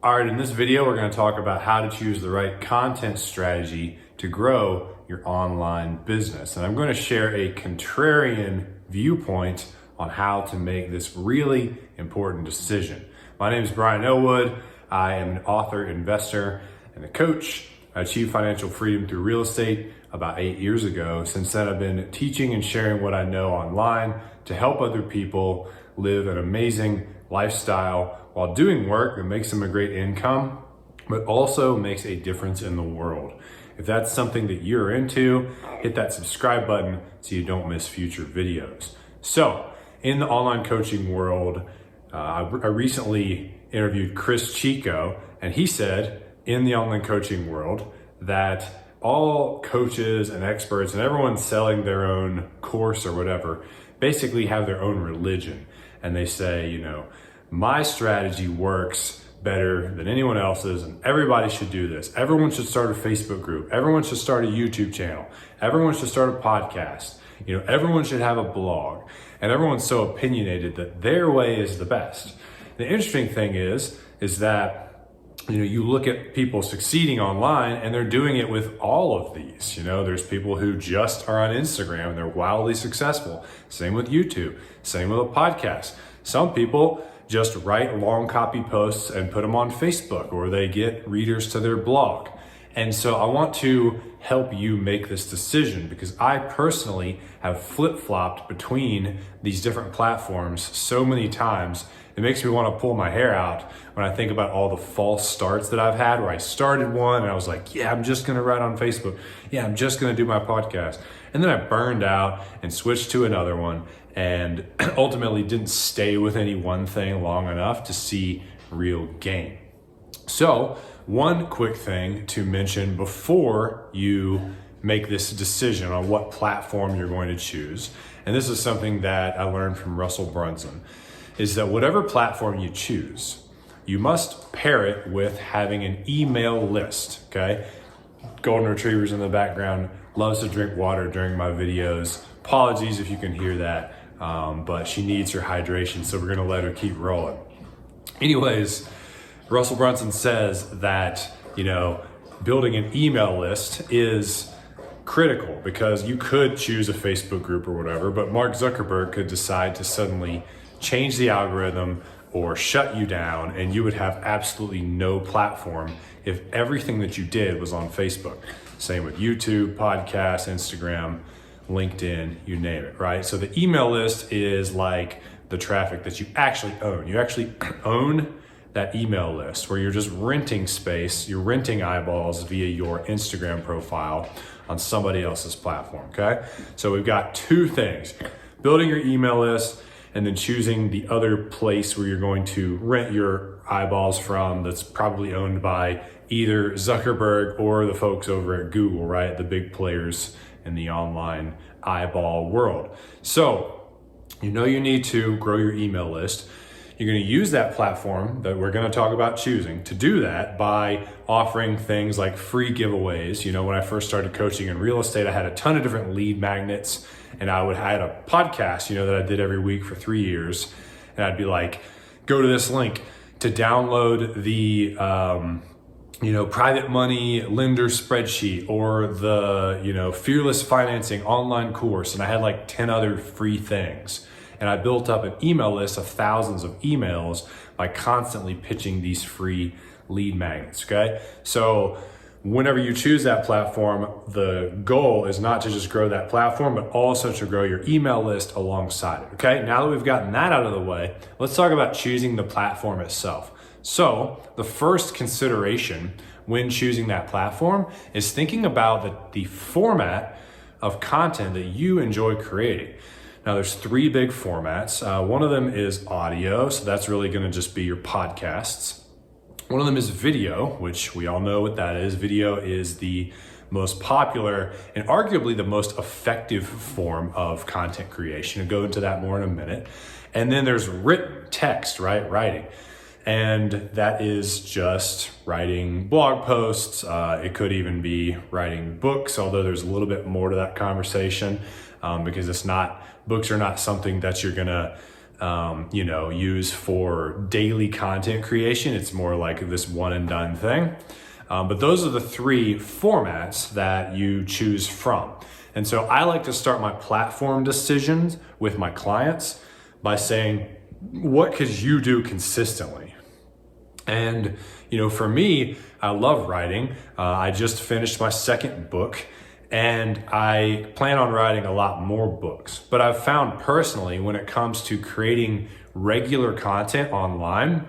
All right, in this video, we're going to talk about how to choose the right content strategy to grow your online business. And I'm going to share a contrarian viewpoint on how to make this really important decision. My name is Brian Elwood. I am an author, investor, and a coach. I achieved financial freedom through real estate about 8 years ago. Since then, I've been teaching and sharing what I know online to help other people live an amazing lifestyle while doing work that makes them a great income, but also makes a difference in the world. If that's something that you're into, hit that subscribe button so you don't miss future videos. So, in the online coaching world, I recently interviewed Chris Chico, and he said in the online coaching world that all coaches and experts and everyone selling their own course or whatever basically have their own religion. And they say, my strategy works better than anyone else's and everybody should do this. Everyone should start a Facebook group. Everyone should start a YouTube channel. Everyone should start a podcast. Everyone should have a blog. And everyone's so opinionated that their way is the best. The interesting thing is that you look at people succeeding online and they're doing it with all of these. There's people who just are on Instagram and they're wildly successful. Same with YouTube, same with a podcast. Some people just write long copy posts and put them on Facebook, or they get readers to their blog. And so I want to help you make this decision because I personally have flip-flopped between these different platforms so many times. It makes me want to pull my hair out when I think about all the false starts that I've had where I started one and I was like, yeah, I'm just going to write on Facebook. Yeah, I'm just going to do my podcast. And then I burned out and switched to another one and ultimately didn't stay with any one thing long enough to see real gain. So, one quick thing to mention before you make this decision on what platform you're going to choose, and this is something that I learned from Russell Brunson, is that whatever platform you choose, you must pair it with having an email list, okay? Golden Retriever's in the background, loves to drink water during my videos. Apologies if you can hear that, but she needs her hydration, so we're gonna let her keep rolling. Anyways, Russell Brunson says that, building an email list is critical because you could choose a Facebook group or whatever, but Mark Zuckerberg could decide to suddenly change the algorithm or shut you down, and you would have absolutely no platform if everything that you did was on Facebook. Same with YouTube, podcasts, Instagram, LinkedIn, you name it, right? So the email list is like the traffic that you actually own. You actually own that email list where you're just renting space, you're renting eyeballs via your Instagram profile on somebody else's platform, okay? So we've got two things: building your email list and then choosing the other place where you're going to rent your eyeballs from that's probably owned by either Zuckerberg or the folks over at Google, right? The big players in the online eyeball world. So, you need to grow your email list. You're going to use that platform that we're going to talk about choosing to do that by offering things like free giveaways. When I first started coaching in real estate, I had a ton of different lead magnets, and I had a podcast, that I did every week for 3 years. And I'd be like, go to this link to download the, private money lender spreadsheet or the, fearless financing online course. And I had like 10 other free things. And I built up an email list of thousands of emails by constantly pitching these free lead magnets, okay? So whenever you choose that platform, the goal is not to just grow that platform, but also to grow your email list alongside it, okay? Now that we've gotten that out of the way, let's talk about choosing the platform itself. So the first consideration when choosing that platform is thinking about the format of content that you enjoy creating. Now there's three big formats. One of them is audio, so that's really gonna just be your podcasts. One of them is video, which we all know what that is. Video is the most popular and arguably the most effective form of content creation. I'll go into that more in a minute. And then there's written text, right? Writing. And that is just writing blog posts. It could even be writing books, although there's a little bit more to that conversation because books are not something that you're gonna use for daily content creation. It's more like this one and done thing. But those are the three formats that you choose from. And so I like to start my platform decisions with my clients by saying, what could you do consistently? And, for me, I love writing. I just finished my second book and I plan on writing a lot more books. But I've found personally, when it comes to creating regular content online,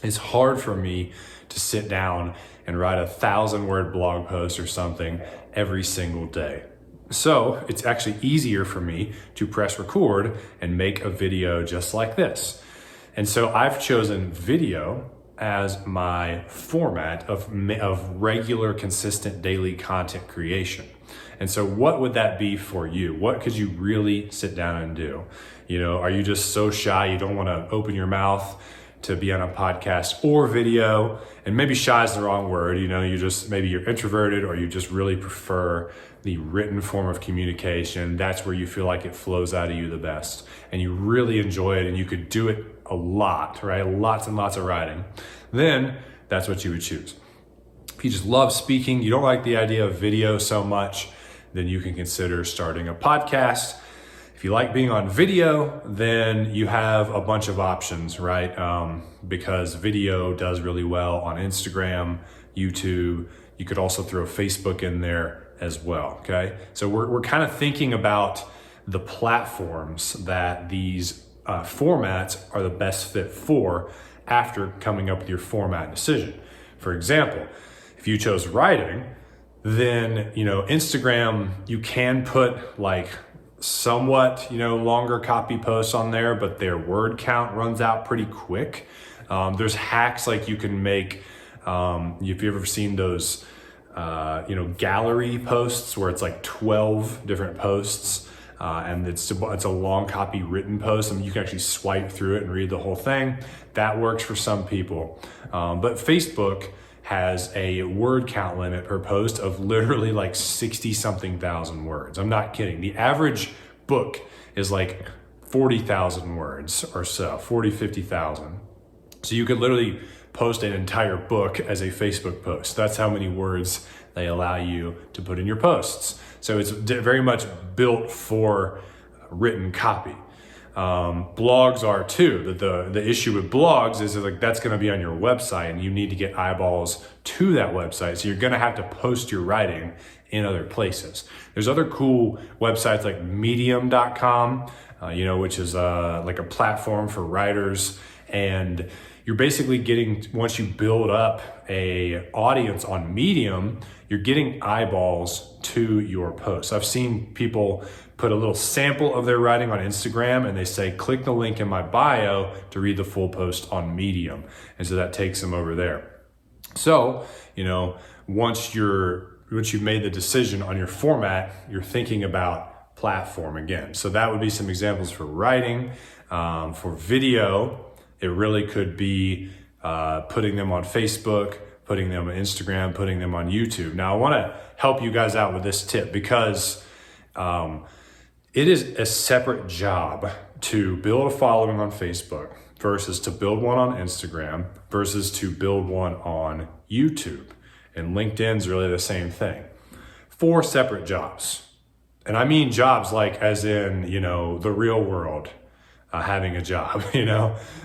it's hard for me to sit down and write 1,000-word blog post or something every single day. So it's actually easier for me to press record and make a video just like this. And so I've chosen video as my format of regular, consistent daily content creation. And so what would that be for you? What could you really sit down and do? Are you just so shy you don't want to open your mouth to be on a podcast or video? And maybe shy is the wrong word. Maybe you're introverted, or you just really prefer the written form of communication. That's where you feel like it flows out of you the best and you really enjoy it and you could do it a lot, right? Lots and lots of writing. Then that's what you would choose. If you just love speaking, you don't like the idea of video so much, then you can consider starting a podcast. If you like being on video, then you have a bunch of options, right? Because video does really well on Instagram, YouTube. You could also throw Facebook in there as well, okay? So we're kind of thinking about the platforms that these formats are the best fit for after coming up with your format decision. For example, if you chose writing, then, Instagram, you can put like somewhat, longer copy posts on there, but their word count runs out pretty quick. There's hacks like you can make, if you've ever seen those, gallery posts where it's like 12 different posts, and it's a long copy written post, and you can actually swipe through it and read the whole thing. That works for some people. But Facebook has a word count limit per post of literally like 60 something thousand words. I'm not kidding. The average book is like 40,000 words or so, 50,000. So you could literally post an entire book as a Facebook post. That's how many words they allow you to put in your posts. So it's very much built for written copy. Blogs are too. The issue with blogs is like that's going to be on your website and you need to get eyeballs to that website. So you're going to have to post your writing in other places. There's other cool websites like medium.com, which is like a platform for writers. And you're basically getting, once you build up a audience on Medium, you're getting eyeballs to your posts. I've seen people put a little sample of their writing on Instagram and they say, click the link in my bio to read the full post on Medium. And so that takes them over there. So, once you've made the decision on your format, you're thinking about platform again. So that would be some examples for writing. For video, it really could be putting them on Facebook, putting them on Instagram, putting them on YouTube. Now, I want to help you guys out with this tip because it is a separate job to build a following on Facebook versus to build one on Instagram versus to build one on YouTube. And LinkedIn's really the same thing. 4 separate jobs. And I mean jobs like as in, the real world. Having a job,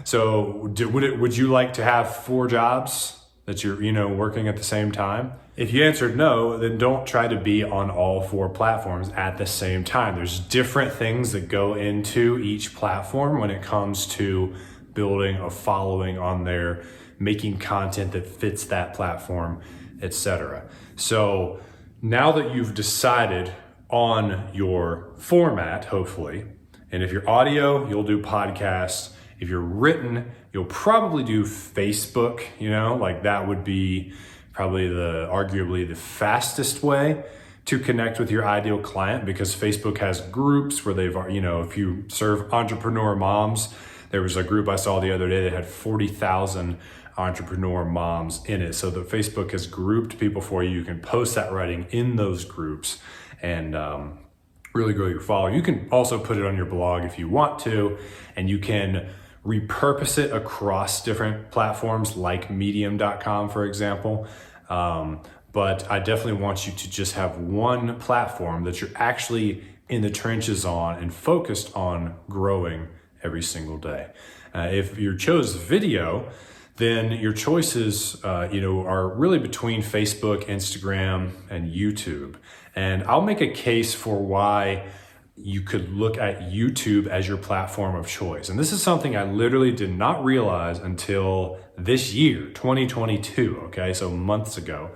So would you like to have 4 jobs that you're, working at the same time? If you answered no, then don't try to be on all 4 platforms at the same time. There's different things that go into each platform when it comes to building a following on there, making content that fits that platform, etc. So now that you've decided on your format, hopefully, and if you're audio, you'll do podcasts. If you're written, you'll probably do Facebook, like that would be probably arguably the fastest way to connect with your ideal client because Facebook has groups where they've, if you serve entrepreneur moms, there was a group I saw the other day that had 40,000 entrepreneur moms in it. So the Facebook has grouped people for you. You can post that writing in those groups and, really grow your following. You can also put it on your blog if you want to, and you can repurpose it across different platforms like medium.com, for example. But I definitely want you to just have one platform that you're actually in the trenches on and focused on growing every single day. If you chose video, then your choices, are really between Facebook, Instagram, and YouTube. And I'll make a case for why you could look at YouTube as your platform of choice. And this is something I literally did not realize until this year, 2022, okay? So months ago.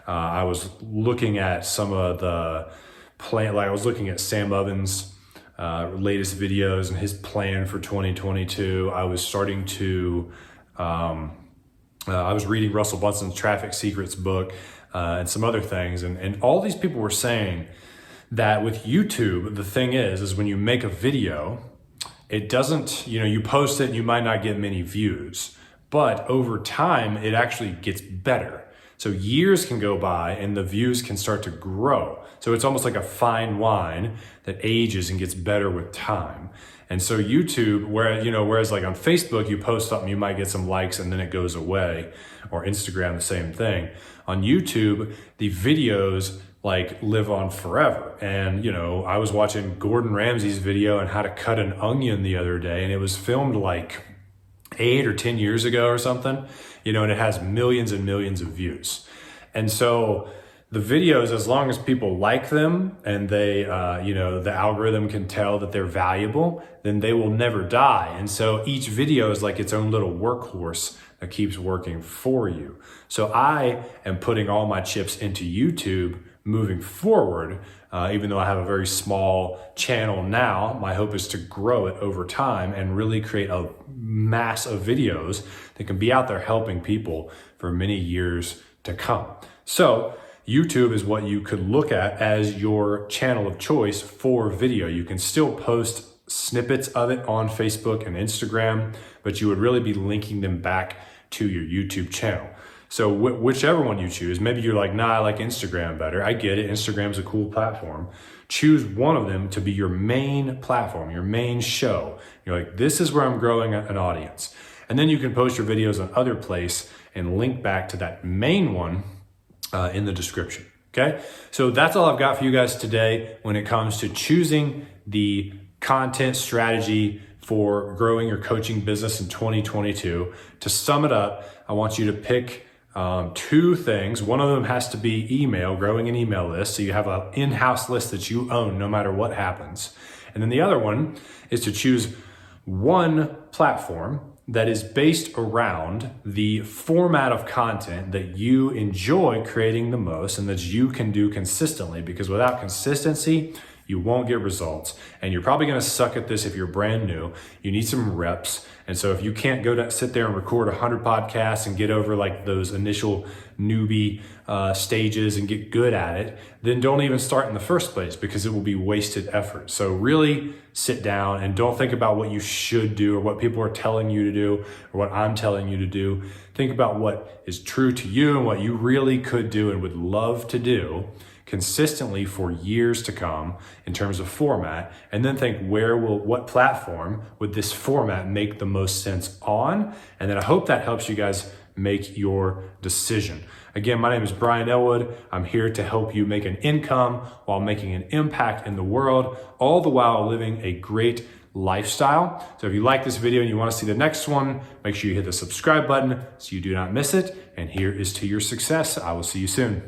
I was looking at some of the I was looking at Sam Ovens' latest videos and his plan for 2022. I was starting to, I was reading Russell Bunson's Traffic Secrets book and some other things. And all these people were saying that with YouTube, the thing is when you make a video, it doesn't, you post it and you might not get many views, but over time, it actually gets better. So years can go by and the views can start to grow. So it's almost like a fine wine that ages and gets better with time. And so YouTube, whereas like on Facebook, you post something, you might get some likes and then it goes away, or Instagram, the same thing. On YouTube, the videos like live on forever. And, I was watching Gordon Ramsay's video on how to cut an onion the other day, and it was filmed like 8 or 10 years ago or something, and it has millions and millions of views. And so the videos, as long as people like them and they, the algorithm can tell that they're valuable, then they will never die. And so each video is like its own little workhorse that keeps working for you. So I am putting all my chips into YouTube moving forward. Even though I have a very small channel now, my hope is to grow it over time and really create a mass of videos that can be out there helping people for many years to come. So YouTube is what you could look at as your channel of choice for video. You can still post snippets of it on Facebook and Instagram, but you would really be linking them back to your YouTube channel. So whichever one you choose, maybe you're like, nah, I like Instagram better. I get it. Instagram's a cool platform. Choose one of them to be your main platform, your main show. You're like, this is where I'm growing an audience. And then you can post your videos on other place and link back to that main one in the description. Okay. So that's all I've got for you guys today when it comes to choosing the content strategy for growing your coaching business in 2022. To sum it up, I want you to pick two things. One of them has to be email, growing an email list. So you have an in-house list that you own no matter what happens. And then the other one is to choose one platform that is based around the format of content that you enjoy creating the most and that you can do consistently, because without consistency, you won't get results. And you're probably gonna suck at this if you're brand new. You need some reps. And so if you can't sit there and record 100 podcasts and get over like those initial newbie stages and get good at it, then don't even start in the first place, because it will be wasted effort. So really sit down and don't think about what you should do or what people are telling you to do or what I'm telling you to do. Think about what is true to you and what you really could do and would love to do consistently for years to come in terms of format, and then think what platform would this format make the most sense on? And then I hope that helps you guys make your decision. Again, my name is Brian Elwood. I'm here to help you make an income while making an impact in the world, all the while living a great lifestyle. So if you like this video and you want to see the next one, make sure you hit the subscribe button so you do not miss it. And here is to your success. I will see you soon.